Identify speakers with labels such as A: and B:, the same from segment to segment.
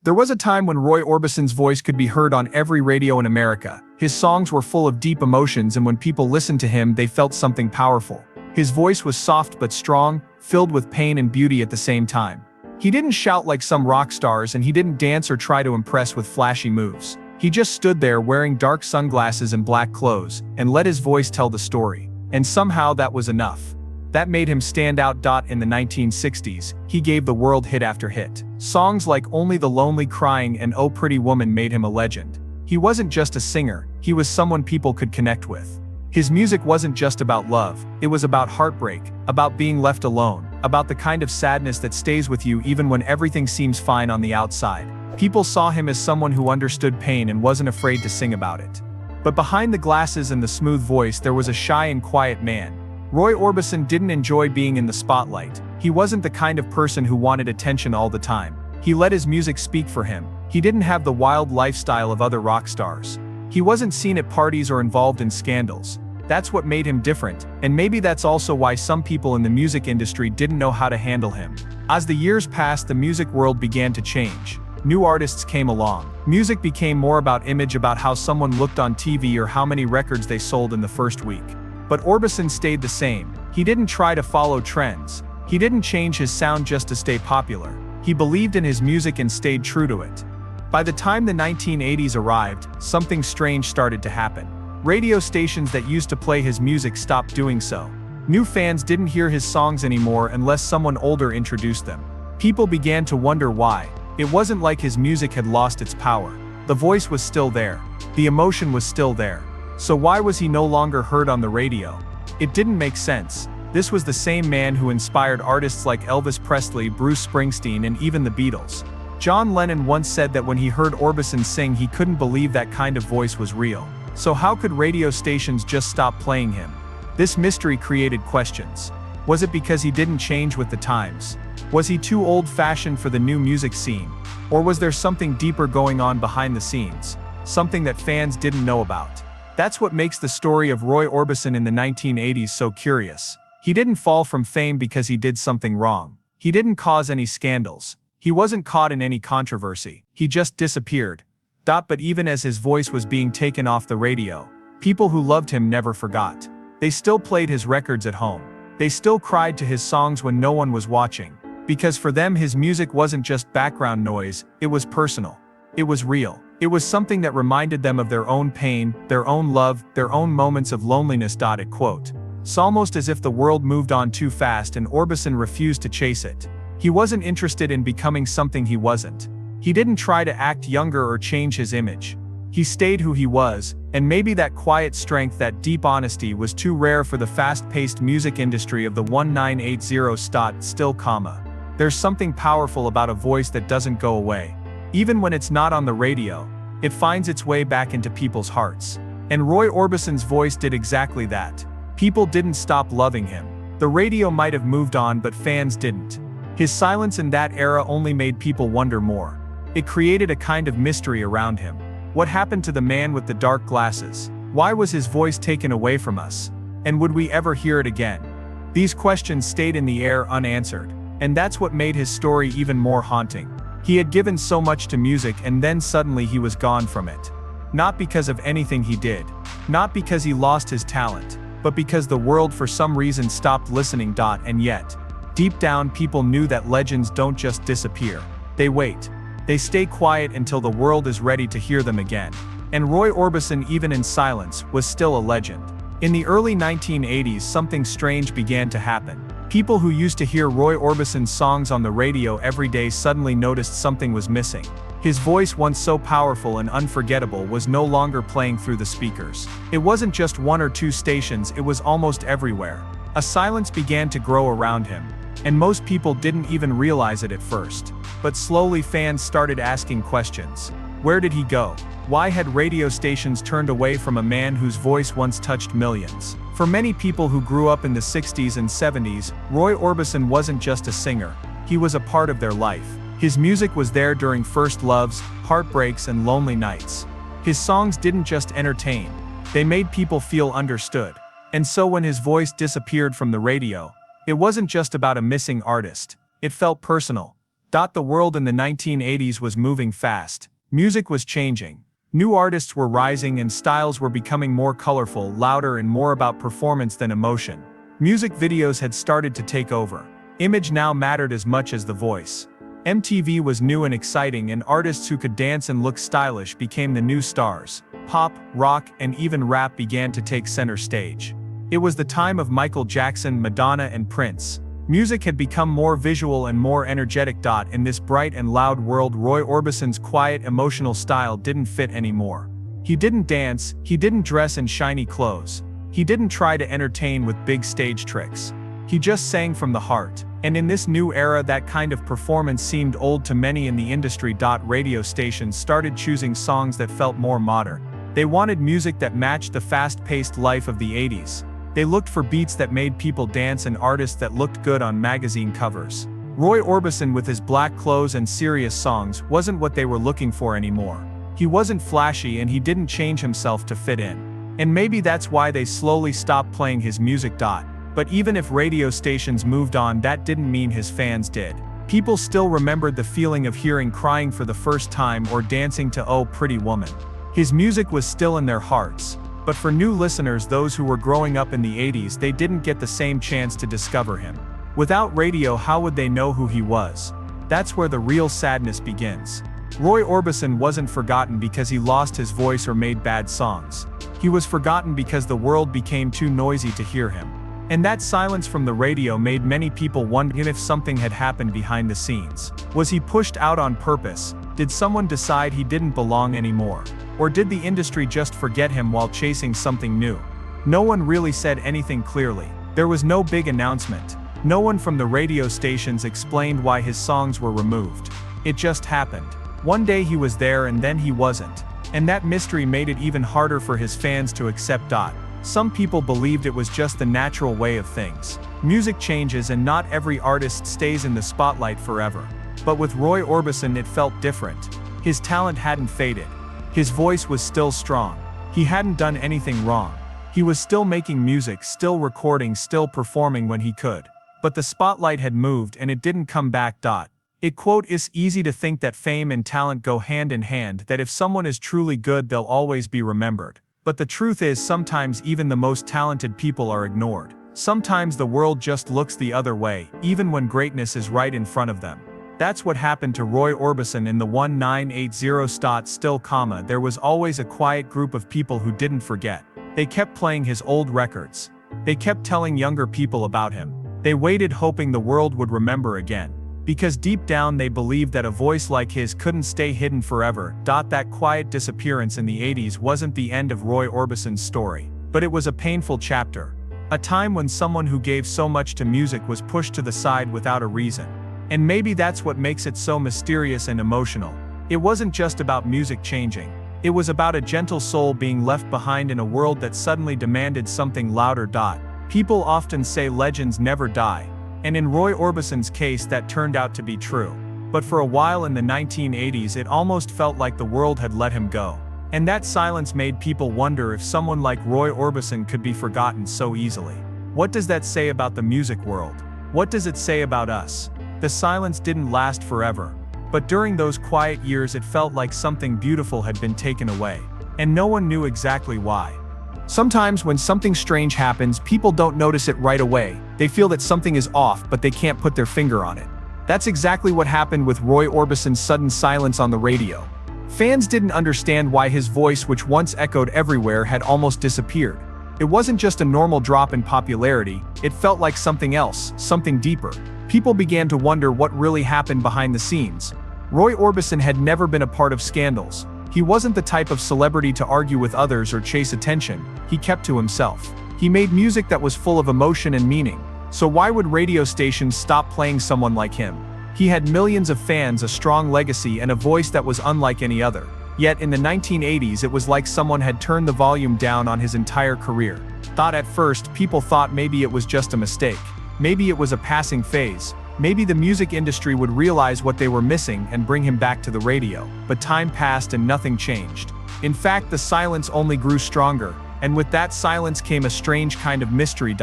A: There was a time when Roy Orbison's voice could be heard on every radio in America. His songs were full of deep emotions, and when people listened to him, they felt something powerful. His voice was soft but strong, filled with pain and beauty at the same time. He didn't shout like some rock stars, and he didn't dance or try to impress with flashy moves. He just stood there wearing dark sunglasses and black clothes, and let his voice tell the story. And somehow that was enough. That made him stand out. In the 1960s, he gave the world hit after hit. Songs like Only the Lonely Crying and Oh Pretty Woman made him a legend. He wasn't just a singer, he was someone people could connect with. His music wasn't just about love, it was about heartbreak, about being left alone, about the kind of sadness that stays with you even when everything seems fine on the outside. People saw him as someone who understood pain and wasn't afraid to sing about it. But behind the glasses and the smooth voice there was a shy and quiet man. Roy Orbison didn't enjoy being in the spotlight. He wasn't the kind of person who wanted attention all the time. He let his music speak for him. He didn't have the wild lifestyle of other rock stars. He wasn't seen at parties or involved in scandals. That's what made him different, and maybe that's also why some people in the music industry didn't know how to handle him. As the years passed, the music world began to change. New artists came along. Music became more about image, about how someone looked on TV or how many records they sold in the first week. But Orbison stayed the same. He didn't try to follow trends. He didn't change his sound just to stay popular. He believed in his music and stayed true to it. By the time the 1980s arrived, something strange started to happen. Radio stations that used to play his music stopped doing so. New fans didn't hear his songs anymore unless someone older introduced them. People began to wonder why. It wasn't like his music had lost its power. The voice was still there. The emotion was still there. So why was he no longer heard on the radio? It didn't make sense. This was the same man who inspired artists like Elvis Presley, Bruce Springsteen, and even the Beatles. John Lennon once said that when he heard Orbison sing, he couldn't believe that kind of voice was real. So how could radio stations just stop playing him? This mystery created questions. Was it because he didn't change with the times? Was he too old-fashioned for the new music scene? Or was there something deeper going on behind the scenes? Something that fans didn't know about? That's what makes the story of Roy Orbison in the 1980s so curious. He didn't fall from fame because he did something wrong. He didn't cause any scandals. He wasn't caught in any controversy. He just disappeared. But even as his voice was being taken off the radio, people who loved him never forgot. They still played his records at home. They still cried to his songs when no one was watching. Because for them his music wasn't just background noise, it was personal. It was real. It was something that reminded them of their own pain, their own love, their own moments of loneliness. It quote. It's almost as if the world moved on too fast and Orbison refused to chase it. He wasn't interested in becoming something he wasn't. He didn't try to act younger or change his image. He stayed who he was, and maybe that quiet strength, that deep honesty was too rare for the fast-paced music industry of the 1980s. Still, there's something powerful about a voice that doesn't go away. Even when it's not on the radio, it finds its way back into people's hearts. And Roy Orbison's voice did exactly that. People didn't stop loving him. The radio might have moved on, but fans didn't. His silence in that era only made people wonder more. It created a kind of mystery around him. What happened to the man with the dark glasses? Why was his voice taken away from us? And would we ever hear it again? These questions stayed in the air unanswered. And that's what made his story even more haunting. He had given so much to music, and then suddenly he was gone from it. Not because of anything he did. Not because he lost his talent. But because the world for some reason stopped listening. And yet, deep down people knew that legends don't just disappear. They wait. They stay quiet until the world is ready to hear them again. And Roy Orbison, even in silence, was still a legend. In the early 1980s, something strange began to happen. People who used to hear Roy Orbison's songs on the radio every day suddenly noticed something was missing. His voice, once so powerful and unforgettable, was no longer playing through the speakers. It wasn't just one or two stations, it was almost everywhere. A silence began to grow around him. And most people didn't even realize it at first. But slowly fans started asking questions. Where did he go? Why had radio stations turned away from a man whose voice once touched millions? For many people who grew up in the 60s and 70s, Roy Orbison wasn't just a singer. He was a part of their life. His music was there during first loves, heartbreaks, and lonely nights. His songs didn't just entertain. They made people feel understood. And so when his voice disappeared from the radio, it wasn't just about a missing artist. It felt personal. The world in the 1980s was moving fast. Music was changing. New artists were rising and styles were becoming more colorful, louder, and more about performance than emotion. Music videos had started to take over. Image now mattered as much as the voice. MTV was new and exciting, and artists who could dance and look stylish became the new stars. Pop, rock, and even rap began to take center stage. It was the time of Michael Jackson, Madonna, and Prince. Music had become more visual and more energetic. In this bright and loud world, Roy Orbison's quiet, emotional style didn't fit anymore. He didn't dance, he didn't dress in shiny clothes. He didn't try to entertain with big stage tricks. He just sang from the heart. And in this new era, that kind of performance seemed old to many in the industry. Radio stations started choosing songs that felt more modern. They wanted music that matched the fast-paced life of the 80s. They looked for beats that made people dance and artists that looked good on magazine covers. Roy Orbison, with his black clothes and serious songs, wasn't what they were looking for anymore. He wasn't flashy and he didn't change himself to fit in. And maybe that's why they slowly stopped playing his music. But even if radio stations moved on, that didn't mean his fans did. People still remembered the feeling of hearing Crying for the First Time or dancing to Oh Pretty Woman. His music was still in their hearts. But for new listeners, those who were growing up in the 80s, they didn't get the same chance to discover him. Without radio, how would they know who he was? That's where the real sadness begins. Roy Orbison wasn't forgotten because he lost his voice or made bad songs. He was forgotten because the world became too noisy to hear him. And that silence from the radio made many people wonder if something had happened behind the scenes. Was he pushed out on purpose? Did someone decide he didn't belong anymore? Or did the industry just forget him while chasing something new? No one really said anything clearly. There was no big announcement. No one from the radio stations explained why his songs were removed. It just happened. One day he was there and then he wasn't. And that mystery made it even harder for his fans to accept. Some people believed it was just the natural way of things. Music changes and not every artist stays in the spotlight forever. But with Roy Orbison, it felt different. His talent hadn't faded. His voice was still strong. He hadn't done anything wrong. He was still making music, still recording, still performing when he could. But the spotlight had moved and it didn't come back. It's easy to think that fame and talent go hand in hand, that if someone is truly good, they'll always be remembered. But the truth is, sometimes even the most talented people are ignored. Sometimes the world just looks the other way, even when greatness is right in front of them. That's what happened to Roy Orbison in the 1980. There was always a quiet group of people who didn't forget. They kept playing his old records. They kept telling younger people about him. They waited, hoping the world would remember again. Because deep down they believed that a voice like his couldn't stay hidden forever. That quiet disappearance in the 80s wasn't the end of Roy Orbison's story, but it was a painful chapter. A time when someone who gave so much to music was pushed to the side without a reason. And maybe that's what makes it so mysterious and emotional. It wasn't just about music changing. It was about a gentle soul being left behind in a world that suddenly demanded something louder. People often say legends never die. And in Roy Orbison's case, that turned out to be true. But for a while in the 1980s, it almost felt like the world had let him go. And that silence made people wonder if someone like Roy Orbison could be forgotten so easily. What does that say about the music world? What does it say about us? The silence didn't last forever. But during those quiet years, it felt like something beautiful had been taken away. And no one knew exactly why. Sometimes when something strange happens, people don't notice it right away. They feel that something is off, but they can't put their finger on it. That's exactly what happened with Roy Orbison's sudden silence on the radio. Fans didn't understand why his voice, which once echoed everywhere, had almost disappeared. It wasn't just a normal drop in popularity, it felt like something else, something deeper. People began to wonder what really happened behind the scenes. Roy Orbison had never been a part of scandals. He wasn't the type of celebrity to argue with others or chase attention. He kept to himself. He made music that was full of emotion and meaning. So why would radio stations stop playing someone like him? He had millions of fans, a strong legacy, and a voice that was unlike any other. Yet in the 1980s, it was like someone had turned the volume down on his entire career. At first, people thought maybe it was just a mistake. Maybe it was a passing phase. Maybe the music industry would realize what they were missing and bring him back to the radio. But time passed and nothing changed. In fact, the silence only grew stronger, and with that silence came a strange kind of mystery.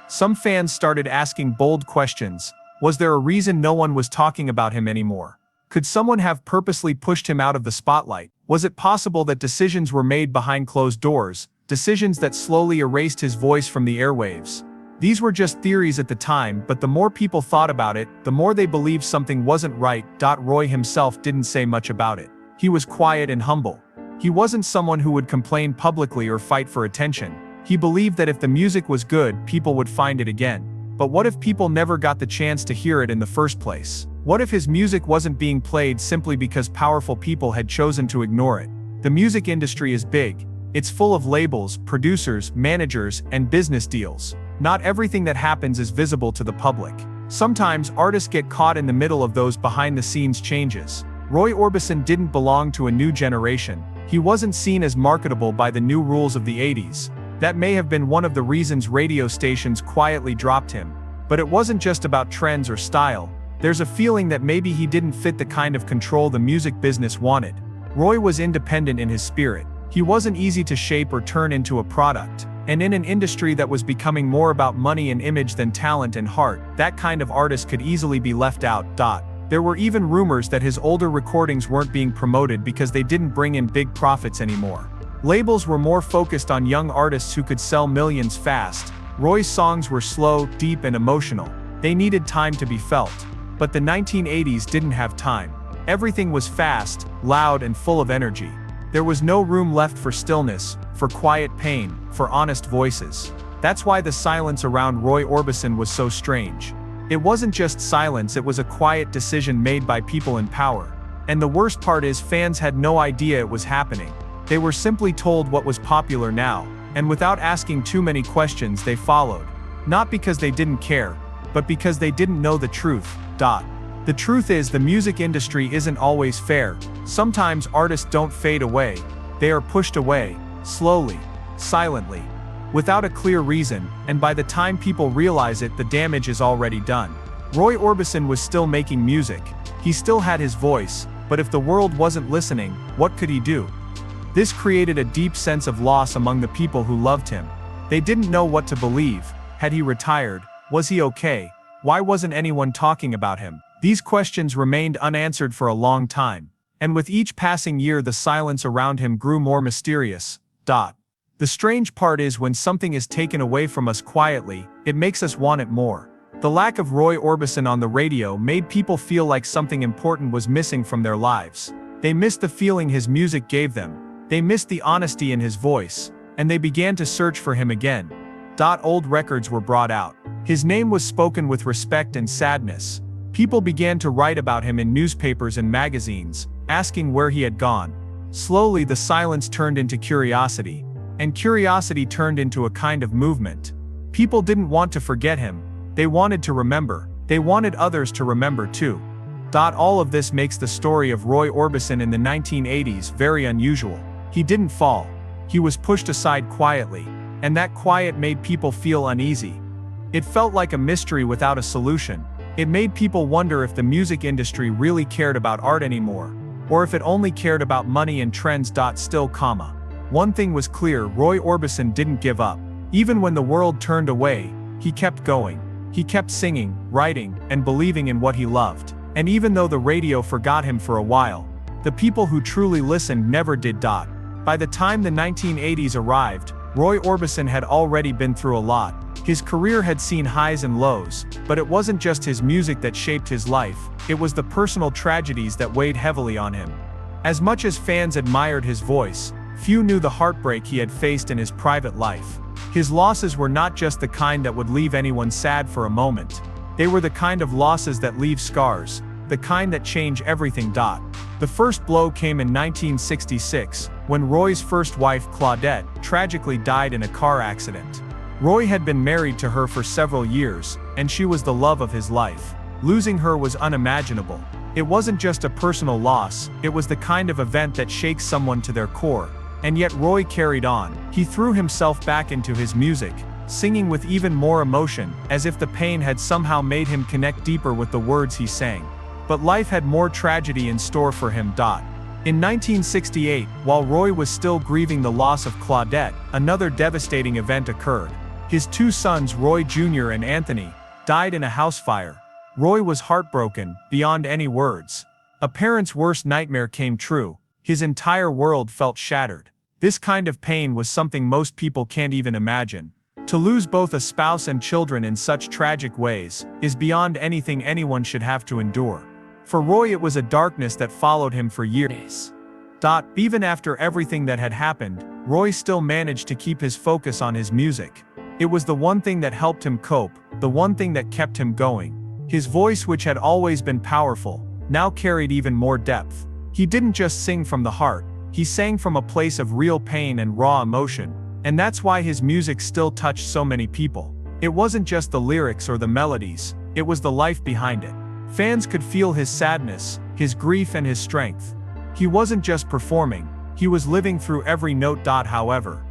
A: Some fans started asking bold questions. Was there a reason no one was talking about him anymore? Could someone have purposely pushed him out of the spotlight? Was it possible that decisions were made behind closed doors, decisions that slowly erased his voice from the airwaves? These were just theories at the time, but the more people thought about it, the more they believed something wasn't right. Roy himself didn't say much about it. He was quiet and humble. He wasn't someone who would complain publicly or fight for attention. He believed that if the music was good, people would find it again. But what if people never got the chance to hear it in the first place? What if his music wasn't being played simply because powerful people had chosen to ignore it? The music industry is big. It's full of labels, producers, managers, and business deals. Not everything that happens is visible to the public. Sometimes artists get caught in the middle of those behind-the-scenes changes. Roy Orbison didn't belong to a new generation. He wasn't seen as marketable by the new rules of the 80s. That may have been one of the reasons radio stations quietly dropped him. But it wasn't just about trends or style. There's a feeling that maybe he didn't fit the kind of control the music business wanted. Roy was independent in his spirit. He wasn't easy to shape or turn into a product. And in an industry that was becoming more about money and image than talent and heart, that kind of artist could easily be left out. There were even rumors that his older recordings weren't being promoted because they didn't bring in big profits anymore. Labels were more focused on young artists who could sell millions fast. Roy's songs were slow, deep, and emotional. They needed time to be felt. But the 1980s didn't have time. Everything was fast, loud, and full of energy. There was no room left for stillness, for quiet pain, for honest voices. That's why the silence around Roy Orbison was so strange. It wasn't just silence, it was a quiet decision made by people in power. And the worst part is fans had no idea it was happening. They were simply told what was popular now, and without asking too many questions they followed. Not because they didn't care, but because they didn't know the truth. The truth is the music industry isn't always fair. Sometimes artists don't fade away. They are pushed away, slowly, silently, without a clear reason, and by the time people realize it, the damage is already done. Roy Orbison was still making music. He still had his voice, but if the world wasn't listening, what could he do? This created a deep sense of loss among the people who loved him. They didn't know what to believe. Had he retired? Was he okay? Why wasn't anyone talking about him? These questions remained unanswered for a long time. And with each passing year the silence around him grew more mysterious. The strange part is when something is taken away from us quietly, it makes us want it more. The lack of Roy Orbison on the radio made people feel like something important was missing from their lives. They missed the feeling his music gave them. They missed the honesty in his voice. And they began to search for him again. Old records were brought out. His name was spoken with respect and sadness. People began to write about him in newspapers and magazines, asking where he had gone. Slowly the silence turned into curiosity. And curiosity turned into a kind of movement. People didn't want to forget him. They wanted to remember. They wanted others to remember too. All of this makes the story of Roy Orbison in the 1980s very unusual. He didn't fall. He was pushed aside quietly. And that quiet made people feel uneasy. It felt like a mystery without a solution. It made people wonder if the music industry really cared about art anymore, or if it only cared about money and trends. Still, one thing was clear: Roy Orbison didn't give up. Even when the world turned away, he kept going. He kept singing, writing, and believing in what he loved. And even though the radio forgot him for a while, the people who truly listened never did. By the time the 1980s arrived, Roy Orbison had already been through a lot. His career had seen highs and lows, but it wasn't just his music that shaped his life, it was the personal tragedies that weighed heavily on him. As much as fans admired his voice, few knew the heartbreak he had faced in his private life. His losses were not just the kind that would leave anyone sad for a moment. They were the kind of losses that leave scars, the kind that change everything. The first blow came in 1966, when Roy's first wife, Claudette, tragically died in a car accident. Roy had been married to her for several years, and she was the love of his life. Losing her was unimaginable. It wasn't just a personal loss, it was the kind of event that shakes someone to their core. And yet Roy carried on. He threw himself back into his music, singing with even more emotion, as if the pain had somehow made him connect deeper with the words he sang. But life had more tragedy in store for him. In 1968, while Roy was still grieving the loss of Claudette, another devastating event occurred. His two sons, Roy Jr. and Anthony, died in a house fire. Roy was heartbroken, beyond any words. A parent's worst nightmare came true. His entire world felt shattered. This kind of pain was something most people can't even imagine. To lose both a spouse and children in such tragic ways is beyond anything anyone should have to endure. For Roy, it was a darkness that followed him for years. Even after everything that had happened, Roy still managed to keep his focus on his music. It was the one thing that helped him cope, the one thing that kept him going. His voice, which had always been powerful, now carried even more depth. He didn't just sing from the heart, he sang from a place of real pain and raw emotion. And that's why his music still touched so many people. It wasn't just the lyrics or the melodies, it was the life behind it. Fans could feel his sadness, his grief, and his strength. He wasn't just performing, he was living through every note. However,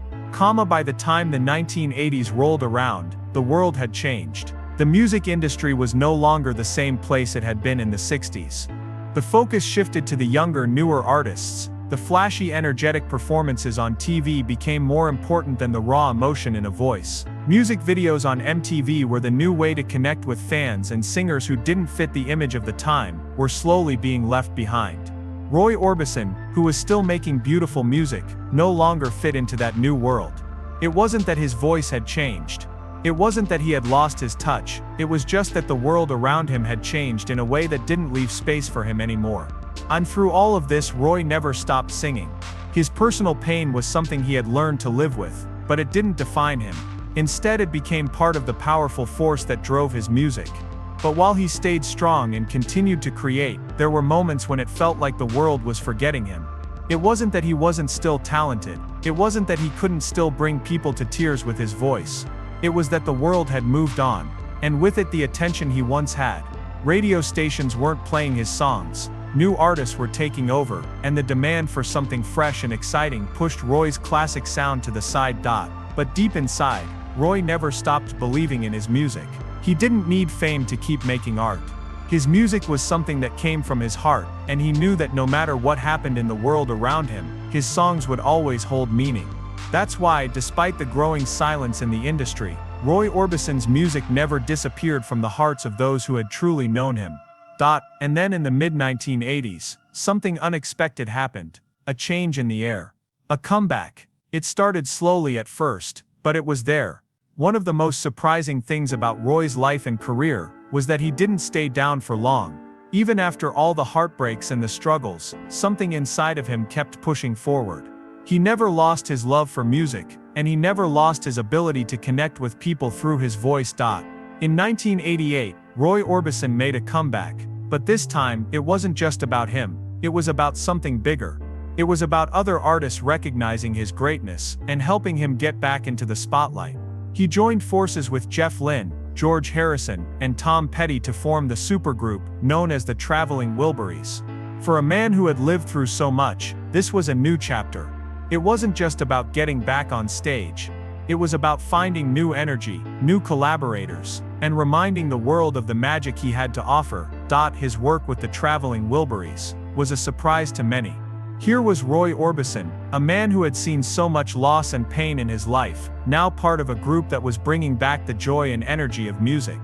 A: by the time the 1980s rolled around, the world had changed. The music industry was no longer the same place it had been in the 60s. The focus shifted to the younger, newer artists. The flashy, energetic performances on TV became more important than the raw emotion in a voice. Music videos on MTV were the new way to connect with fans, and singers who didn't fit the image of the time were slowly being left behind. Roy Orbison, who was still making beautiful music, no longer fit into that new world. It wasn't that his voice had changed. It wasn't that he had lost his touch, it was just that the world around him had changed in a way that didn't leave space for him anymore. And through all of this, Roy never stopped singing. His personal pain was something he had learned to live with, but it didn't define him. Instead, it became part of the powerful force that drove his music. But while he stayed strong and continued to create, there were moments when it felt like the world was forgetting him. It wasn't that he wasn't still talented, it wasn't that he couldn't still bring people to tears with his voice. It was that the world had moved on, and with it the attention he once had. Radio stations weren't playing his songs, new artists were taking over, and the demand for something fresh and exciting pushed Roy's classic sound to the side. But deep inside, Roy never stopped believing in his music. He didn't need fame to keep making art. His music was something that came from his heart, and he knew that no matter what happened in the world around him, his songs would always hold meaning. That's why, despite the growing silence in the industry, Roy Orbison's music never disappeared from the hearts of those who had truly known him. And then in the mid-1980s, something unexpected happened. A change in the air. A comeback. It started slowly at first, but it was there. One of the most surprising things about Roy's life and career was that he didn't stay down for long. Even after all the heartbreaks and the struggles, something inside of him kept pushing forward. He never lost his love for music, and he never lost his ability to connect with people through his voice. In 1988, Roy Orbison made a comeback, but this time, it wasn't just about him, it was about something bigger. It was about other artists recognizing his greatness and helping him get back into the spotlight. He joined forces with Jeff Lynne, George Harrison, and Tom Petty to form the supergroup known as the Traveling Wilburys. For a man who had lived through so much, this was a new chapter. It wasn't just about getting back on stage. It was about finding new energy, new collaborators, and reminding the world of the magic he had to offer. His work with the Traveling Wilburys was a surprise to many. Here was Roy Orbison, a man who had seen so much loss and pain in his life, now part of a group that was bringing back the joy and energy of music.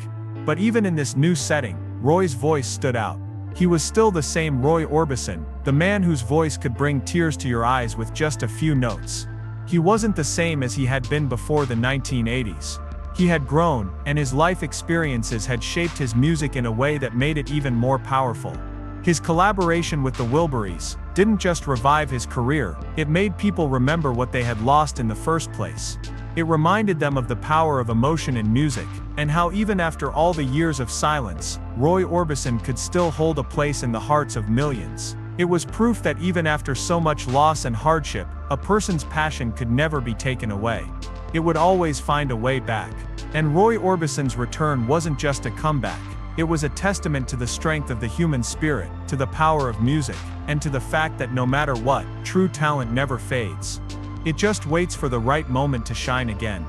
A: But even in this new setting, Roy's voice stood out. He was still the same Roy Orbison, the man whose voice could bring tears to your eyes with just a few notes. He wasn't the same as he had been before the 1980s. He had grown, and his life experiences had shaped his music in a way that made it even more powerful. His collaboration with the Wilburys didn't just revive his career, it made people remember what they had lost in the first place. It reminded them of the power of emotion in music, and how even after all the years of silence, Roy Orbison could still hold a place in the hearts of millions. It was proof that even after so much loss and hardship, a person's passion could never be taken away. It would always find a way back. And Roy Orbison's return wasn't just a comeback. It was a testament to the strength of the human spirit, to the power of music, and to the fact that no matter what, true talent never fades. It just waits for the right moment to shine again.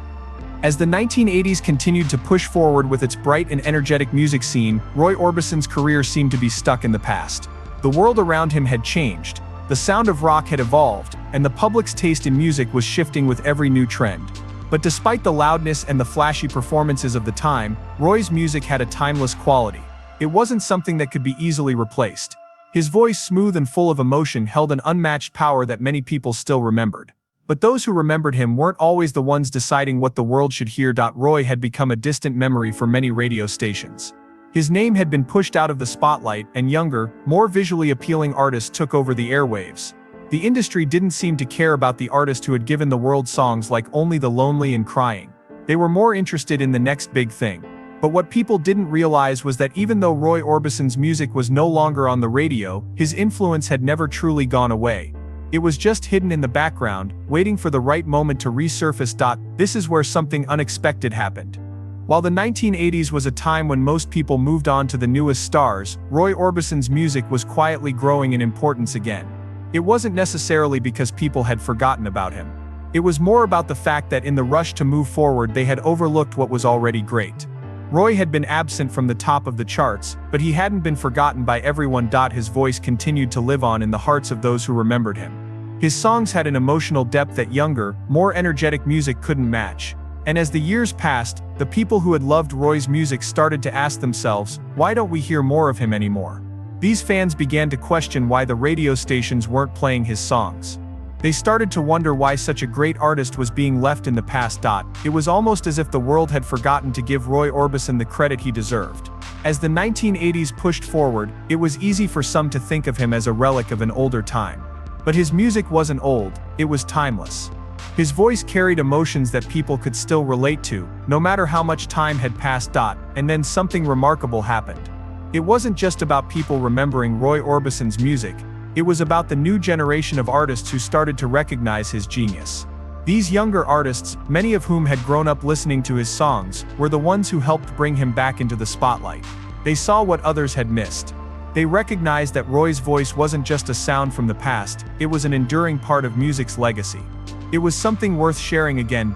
A: As the 1980s continued to push forward with its bright and energetic music scene, Roy Orbison's career seemed to be stuck in the past. The world around him had changed, the sound of rock had evolved, and the public's taste in music was shifting with every new trend. But despite the loudness and the flashy performances of the time, Roy's music had a timeless quality. It wasn't something that could be easily replaced. His voice, smooth and full of emotion, held an unmatched power that many people still remembered. But those who remembered him weren't always the ones deciding what the world should hear. Roy had become a distant memory for many radio stations. His name had been pushed out of the spotlight, and younger, more visually appealing artists took over the airwaves. The industry didn't seem to care about the artist who had given the world songs like Only the Lonely and Crying. They were more interested in the next big thing. But what people didn't realize was that even though Roy Orbison's music was no longer on the radio, his influence had never truly gone away. It was just hidden in the background, waiting for the right moment to resurface. This is where something unexpected happened. While the 1980s was a time when most people moved on to the newest stars, Roy Orbison's music was quietly growing in importance again. It wasn't necessarily because people had forgotten about him. It was more about the fact that in the rush to move forward they had overlooked what was already great. Roy had been absent from the top of the charts, but he hadn't been forgotten by everyone. His voice continued to live on in the hearts of those who remembered him. His songs had an emotional depth that younger, more energetic music couldn't match. And as the years passed, the people who had loved Roy's music started to ask themselves, why don't we hear more of him anymore? These fans began to question why the radio stations weren't playing his songs. They started to wonder why such a great artist was being left in the past. It was almost as if the world had forgotten to give Roy Orbison the credit he deserved. As the 1980s pushed forward, it was easy for some to think of him as a relic of an older time. But his music wasn't old, it was timeless. His voice carried emotions that people could still relate to, no matter how much time had passed. And then something remarkable happened. It wasn't just about people remembering Roy Orbison's music. It was about the new generation of artists who started to recognize his genius. These younger artists, many of whom had grown up listening to his songs, were the ones who helped bring him back into the spotlight. They saw what others had missed. They recognized that Roy's voice wasn't just a sound from the past, it was an enduring part of music's legacy. It was something worth sharing again.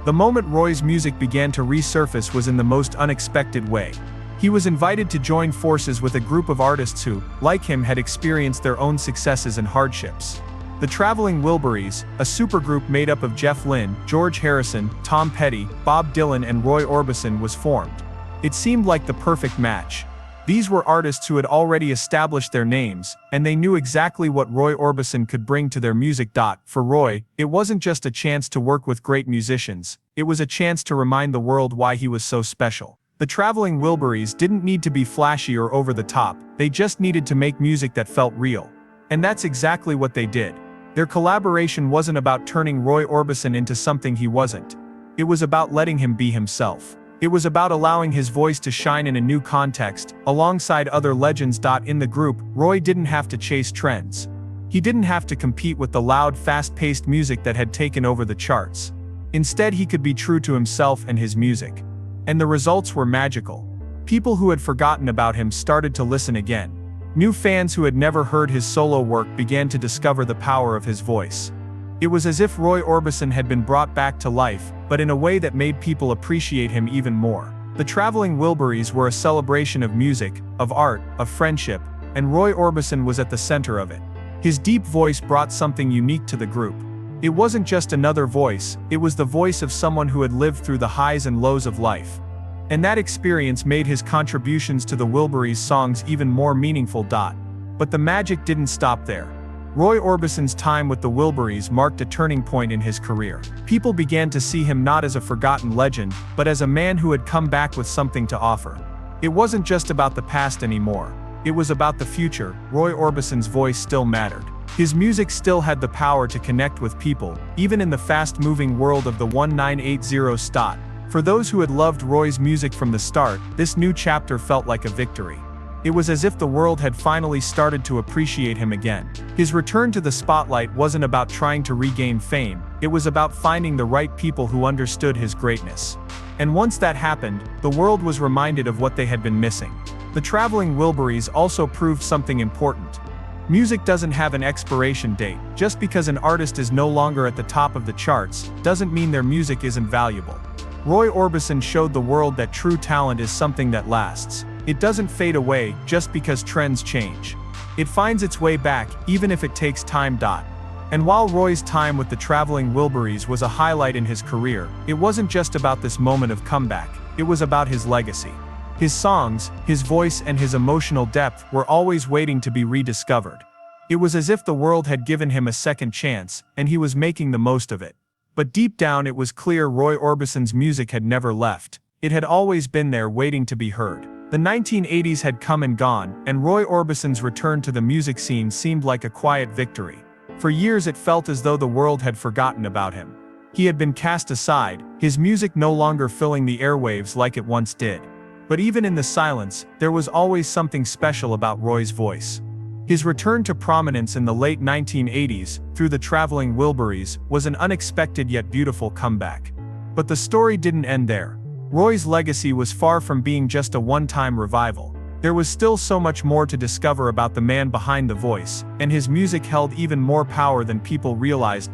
A: The moment Roy's music began to resurface was in the most unexpected way. He was invited to join forces with a group of artists who, like him, had experienced their own successes and hardships. The Traveling Wilburys, a supergroup made up of Jeff Lynne, George Harrison, Tom Petty, Bob Dylan and Roy Orbison was formed. It seemed like the perfect match. These were artists who had already established their names, and they knew exactly what Roy Orbison could bring to their music. For Roy, it wasn't just a chance to work with great musicians, it was a chance to remind the world why he was so special. The Traveling Wilburys didn't need to be flashy or over the top, they just needed to make music that felt real. And that's exactly what they did. Their collaboration wasn't about turning Roy Orbison into something he wasn't. It was about letting him be himself. It was about allowing his voice to shine in a new context, alongside other legends. In the group, Roy didn't have to chase trends. He didn't have to compete with the loud, fast-paced music that had taken over the charts. Instead, he could be true to himself and his music. And the results were magical. People who had forgotten about him started to listen again. New fans who had never heard his solo work began to discover the power of his voice. It was as if Roy Orbison had been brought back to life, but in a way that made people appreciate him even more. The Traveling Wilburys were a celebration of music, of art, of friendship, and Roy Orbison was at the center of it. His deep voice brought something unique to the group. It wasn't just another voice, it was the voice of someone who had lived through the highs and lows of life. And that experience made his contributions to the Wilburys' songs even more meaningful. But the magic didn't stop there. Roy Orbison's time with the Wilburys marked a turning point in his career. People began to see him not as a forgotten legend, but as a man who had come back with something to offer. It wasn't just about the past anymore. It was about the future. Roy Orbison's voice still mattered. His music still had the power to connect with people, even in the fast-moving world of the 1980s. For those who had loved Roy's music from the start, this new chapter felt like a victory. It was as if the world had finally started to appreciate him again. His return to the spotlight wasn't about trying to regain fame, it was about finding the right people who understood his greatness. And once that happened, the world was reminded of what they had been missing. The Traveling Wilburys also proved something important. Music doesn't have an expiration date. Just because an artist is no longer at the top of the charts, doesn't mean their music isn't valuable. Roy Orbison showed the world that true talent is something that lasts. It doesn't fade away just because trends change. It finds its way back, even if it takes time. And while Roy's time with the Traveling Wilburys was a highlight in his career, it wasn't just about this moment of comeback, it was about his legacy. His songs, his voice and his emotional depth were always waiting to be rediscovered. It was as if the world had given him a second chance, and he was making the most of it. But deep down it was clear Roy Orbison's music had never left. It had always been there waiting to be heard. The 1980s had come and gone, and Roy Orbison's return to the music scene seemed like a quiet victory. For years it felt as though the world had forgotten about him. He had been cast aside, his music no longer filling the airwaves like it once did. But even in the silence, there was always something special about Roy's voice. His return to prominence in the late 1980s, through the Traveling Wilburys, was an unexpected yet beautiful comeback. But the story didn't end there. Roy's legacy was far from being just a one-time revival. There was still so much more to discover about the man behind the voice, and his music held even more power than people realized.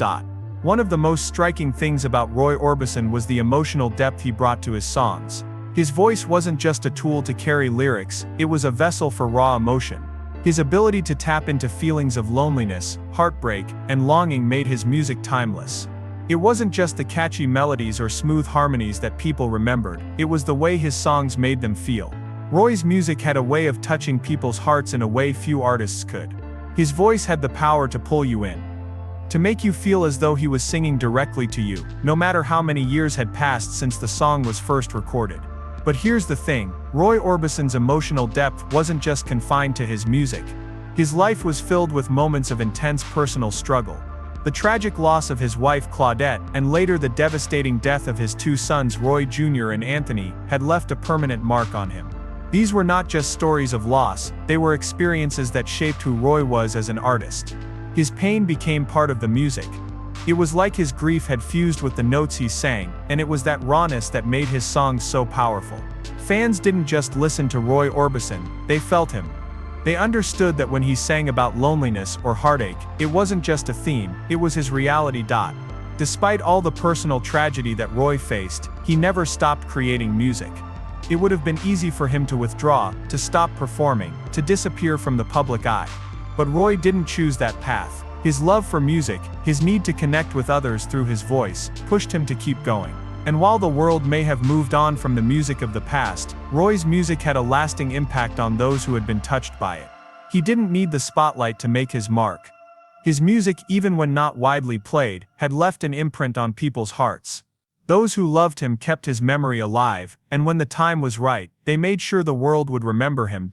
A: One of the most striking things about Roy Orbison was the emotional depth he brought to his songs. His voice wasn't just a tool to carry lyrics, it was a vessel for raw emotion. His ability to tap into feelings of loneliness, heartbreak, and longing made his music timeless. It wasn't just the catchy melodies or smooth harmonies that people remembered, it was the way his songs made them feel. Roy's music had a way of touching people's hearts in a way few artists could. His voice had the power to pull you in, to make you feel as though he was singing directly to you, no matter how many years had passed since the song was first recorded. But here's the thing, Roy Orbison's emotional depth wasn't just confined to his music. His life was filled with moments of intense personal struggle. The tragic loss of his wife Claudette, and later the devastating death of his two sons Roy Jr. and Anthony, had left a permanent mark on him. These were not just stories of loss, they were experiences that shaped who Roy was as an artist. His pain became part of the music. It was like his grief had fused with the notes he sang, and it was that rawness that made his songs so powerful. Fans didn't just listen to Roy Orbison, they felt him. They understood that when he sang about loneliness or heartache, it wasn't just a theme, it was his reality. Despite all the personal tragedy that Roy faced, he never stopped creating music. It would have been easy for him to withdraw, to stop performing, to disappear from the public eye. But Roy didn't choose that path. His love for music, his need to connect with others through his voice, pushed him to keep going. And while the world may have moved on from the music of the past, Roy's music had a lasting impact on those who had been touched by it. He didn't need the spotlight to make his mark. His music, even when not widely played, had left an imprint on people's hearts. Those who loved him kept his memory alive, and when the time was right, they made sure the world would remember him.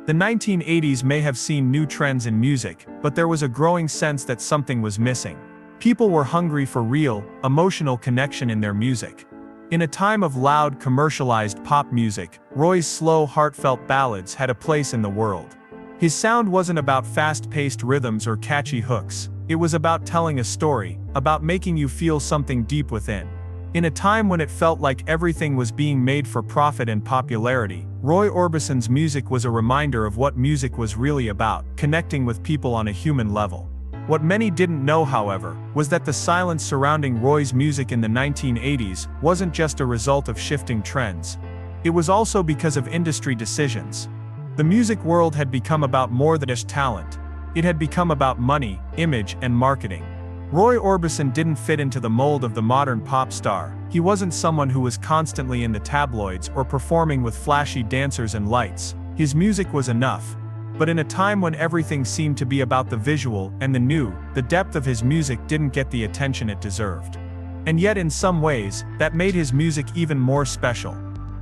A: The 1980s may have seen new trends in music, but there was a growing sense that something was missing. People were hungry for real, emotional connection in their music. In a time of loud, commercialized pop music, Roy's slow, heartfelt ballads had a place in the world. His sound wasn't about fast-paced rhythms or catchy hooks. It was about telling a story, about making you feel something deep within. In a time when it felt like everything was being made for profit and popularity, Roy Orbison's music was a reminder of what music was really about, connecting with people on a human level. What many didn't know, however, was that the silence surrounding Roy's music in the 1980s wasn't just a result of shifting trends. It was also because of industry decisions. The music world had become about more than just talent. It had become about money, image, and marketing. Roy Orbison didn't fit into the mold of the modern pop star. He wasn't someone who was constantly in the tabloids or performing with flashy dancers and lights. His music was enough. But in a time when everything seemed to be about the visual and the new, the depth of his music didn't get the attention it deserved. And yet in some ways, that made his music even more special.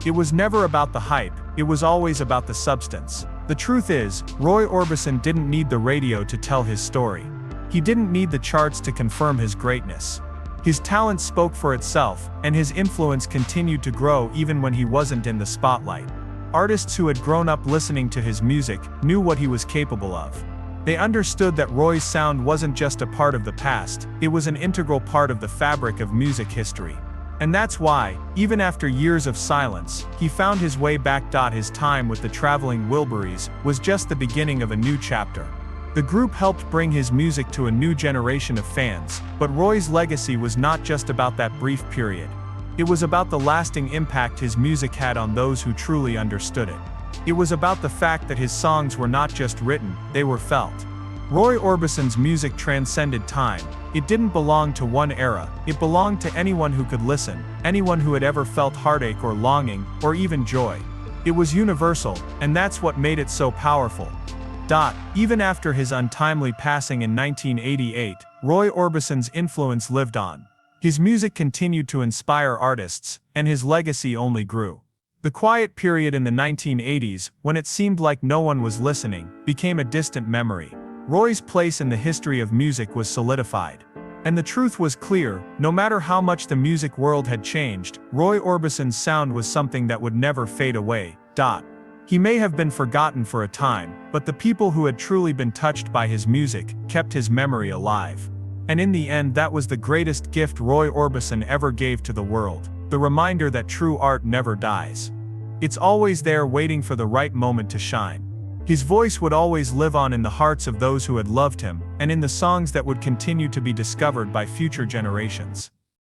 A: It was never about the hype, it was always about the substance. The truth is, Roy Orbison didn't need the radio to tell his story. He didn't need the charts to confirm his greatness. His talent spoke for itself, and his influence continued to grow even when he wasn't in the spotlight. Artists who had grown up listening to his music knew what he was capable of. They understood that Roy's sound wasn't just a part of the past, it was an integral part of the fabric of music history. And that's why, even after years of silence, he found his way back. His time with the Traveling Wilburys was just the beginning of a new chapter. The group helped bring his music to a new generation of fans, but Roy's legacy was not just about that brief period. It was about the lasting impact his music had on those who truly understood it. It was about the fact that his songs were not just written, they were felt. Roy Orbison's music transcended time. It didn't belong to one era, it belonged to anyone who could listen, anyone who had ever felt heartache or longing, or even joy. It was universal, and that's what made it so powerful. Even after his untimely passing in 1988, Roy Orbison's influence lived on. His music continued to inspire artists, and his legacy only grew. The quiet period in the 1980s, when it seemed like no one was listening, became a distant memory. Roy's place in the history of music was solidified. And the truth was clear: no matter how much the music world had changed, Roy Orbison's sound was something that would never fade away. He may have been forgotten for a time, but the people who had truly been touched by his music kept his memory alive. And in the end, that was the greatest gift Roy Orbison ever gave to the world: the reminder that true art never dies. It's always there, waiting for the right moment to shine. His voice would always live on in the hearts of those who had loved him, and in the songs that would continue to be discovered by future generations.